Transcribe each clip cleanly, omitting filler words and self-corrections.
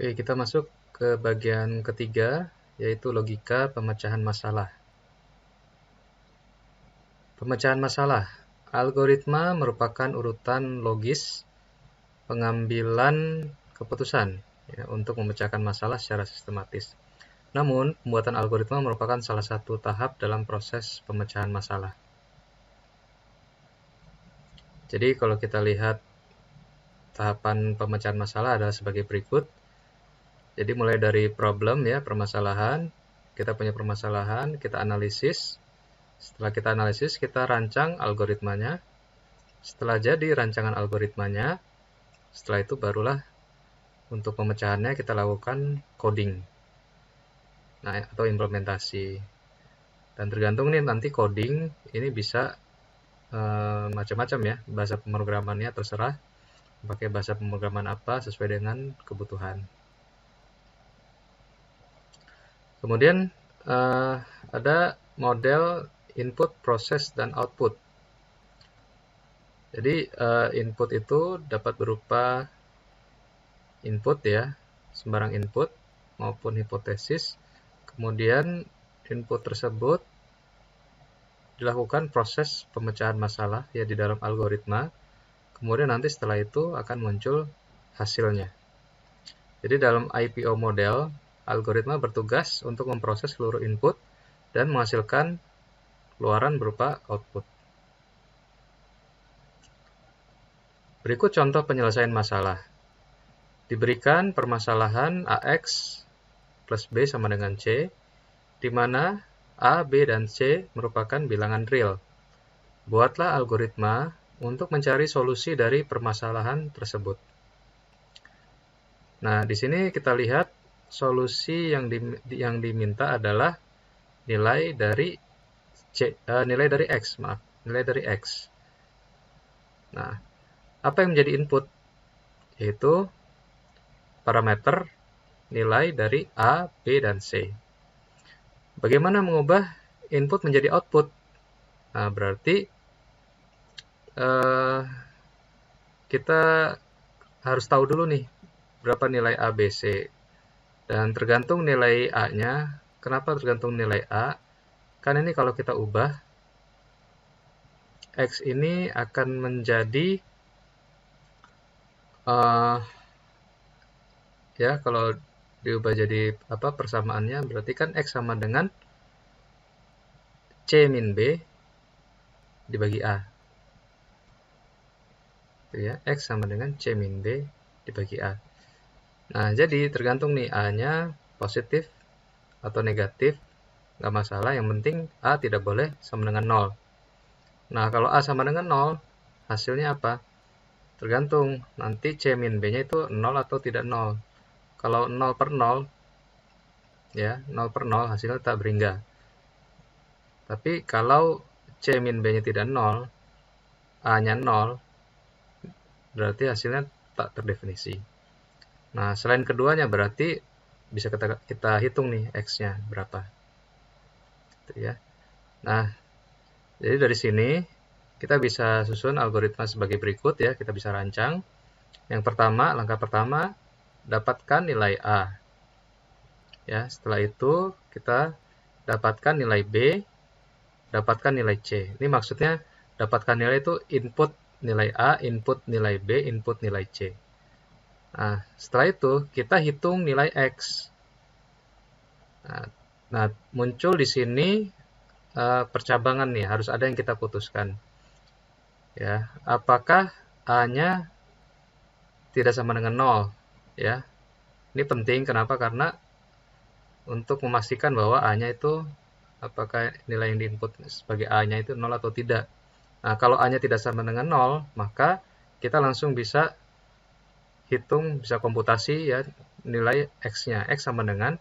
Oke, kita masuk ke bagian ketiga, yaitu logika pemecahan masalah. Pemecahan masalah. Algoritma merupakan urutan logis pengambilan keputusan ya, untuk memecahkan masalah secara sistematis. Namun, pembuatan algoritma merupakan salah satu tahap dalam proses pemecahan masalah. Jadi, kalau kita lihat tahapan pemecahan masalah adalah sebagai berikut. Jadi mulai dari problem ya, permasalahan, kita punya permasalahan, kita analisis. Setelah kita analisis, kita rancang algoritmanya. Setelah jadi rancangan algoritmanya, setelah itu barulah untuk pemecahannya kita lakukan coding. Nah, atau implementasi. Dan tergantung nih nanti coding ini bisa macam-macam ya, bahasa pemrogramannya terserah. Pakai bahasa pemrograman apa sesuai dengan kebutuhan. Kemudian ada model input, proses, dan output. Jadi input itu dapat berupa input ya, sembarang input maupun hipotesis. Kemudian input tersebut dilakukan proses pemecahan masalah ya di dalam algoritma. Kemudian nanti setelah itu akan muncul hasilnya. Jadi dalam IPO model, algoritma bertugas untuk memproses seluruh input dan menghasilkan keluaran berupa output. Berikut contoh penyelesaian masalah. Diberikan permasalahan AX plus B sama dengan C, di mana A, B, dan C merupakan bilangan real. Buatlah algoritma untuk mencari solusi dari permasalahan tersebut. Nah, di sini kita lihat solusi yang diminta adalah nilai dari X. Nah, apa yang menjadi input? Yaitu parameter nilai dari A, B, dan C. Bagaimana mengubah input menjadi output? Nah, berarti kita harus tahu dulu nih berapa nilai A, B, C. Dan tergantung nilai A-nya. Kenapa tergantung nilai A? Kan ini kalau kita ubah, X ini akan menjadi ya kalau diubah jadi apa persamaannya, berarti kan X sama dengan C min B dibagi A. Itu ya, X sama dengan C min B dibagi A. Nah, jadi tergantung nih A-nya positif atau negatif, nggak masalah. Yang penting A tidak boleh sama dengan 0. Nah, kalau A sama dengan 0, hasilnya apa? Tergantung, nanti C min B-nya itu 0 atau tidak 0. Kalau 0 per 0, ya, 0 per 0 hasilnya tak berhingga. Tapi kalau C min B-nya tidak 0, A-nya 0, berarti hasilnya tak terdefinisi. Nah, selain keduanya berarti bisa kita hitung nih X-nya berapa. Gitu ya. Nah, jadi dari sini kita bisa susun algoritma sebagai berikut ya, kita bisa rancang. Yang pertama, langkah pertama, dapatkan nilai A. Ya, setelah itu kita dapatkan nilai B, dapatkan nilai C. Ini maksudnya dapatkan nilai itu input nilai A, input nilai B, input nilai C. Nah, setelah itu kita hitung nilai X. Nah, muncul di sini percabangan nih, harus ada yang kita putuskan. Ya, apakah A-nya tidak sama dengan 0? Ya, ini penting. Kenapa? Karena untuk memastikan bahwa A-nya itu apakah nilai yang diinput sebagai A-nya itu 0 atau tidak. Nah, kalau A-nya tidak sama dengan 0, maka kita langsung bisa hitung, bisa komputasi ya nilai X-nya. X sama dengan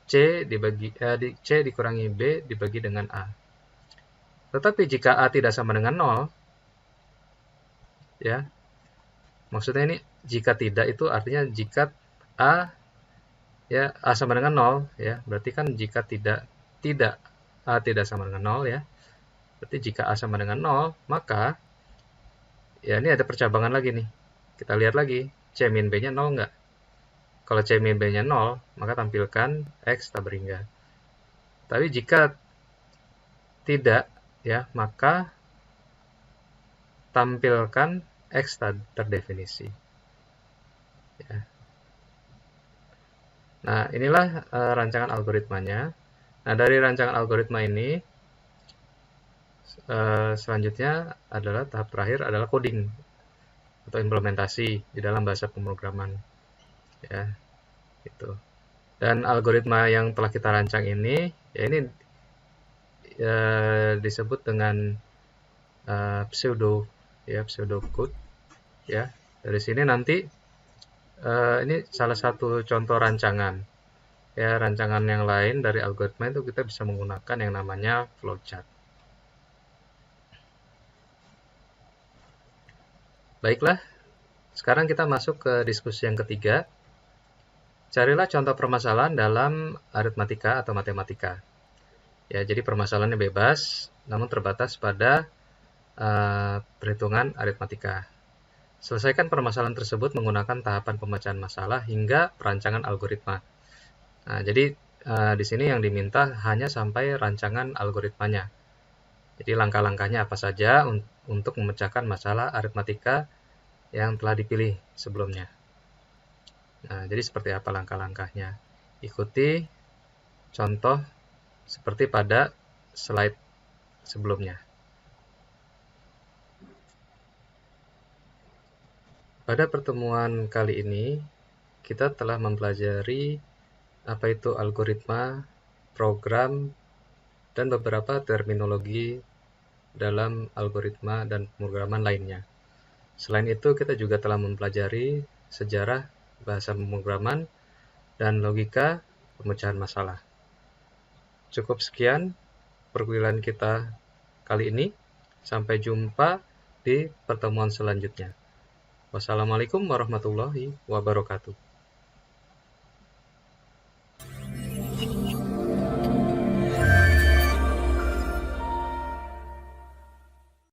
C dikurangi B dibagi dengan A. Tetapi jika A tidak sama dengan 0, ya, maksudnya ini jika tidak itu artinya jika A sama dengan 0 ya, berarti kan jika tidak A tidak sama dengan 0 ya. Berarti jika A sama dengan 0, maka ya ini ada percabangan lagi nih. Kita lihat lagi, C min B-nya 0 enggak? Kalau C min B-nya 0, maka tampilkan X tak berhingga. Tapi jika tidak, ya, maka tampilkan X tak terdefinisi. Ya. Nah, inilah rancangan algoritmanya. Nah, dari rancangan algoritma ini, selanjutnya adalah tahap terakhir adalah coding atau implementasi di dalam bahasa pemrograman. Ya, gitu. Dan algoritma yang telah kita rancang ini, ya ini disebut dengan pseudocode. Ya, dari sini nanti ini salah satu contoh rancangan. Ya, rancangan yang lain dari algoritma itu kita bisa menggunakan yang namanya flowchart. Baiklah, sekarang kita masuk ke diskusi yang ketiga. Carilah contoh permasalahan dalam aritmatika atau matematika. Ya, jadi permasalahannya bebas, namun terbatas pada perhitungan aritmatika. Selesaikan permasalahan tersebut menggunakan tahapan pemecahan masalah hingga perancangan algoritma. Nah, jadi di sini yang diminta hanya sampai rancangan algoritmanya. Jadi langkah-langkahnya apa saja untuk memecahkan masalah aritmatika yang telah dipilih sebelumnya. Nah, jadi seperti apa langkah-langkahnya? Ikuti contoh seperti pada slide sebelumnya. Pada pertemuan kali ini, kita telah mempelajari apa itu algoritma, program, dan beberapa terminologi dalam algoritma dan pemrograman lainnya. Selain itu, kita juga telah mempelajari sejarah bahasa pemrograman dan logika pemecahan masalah. Cukup sekian perkuliahan kita kali ini. Sampai jumpa di pertemuan selanjutnya. Wassalamualaikum warahmatullahi wabarakatuh.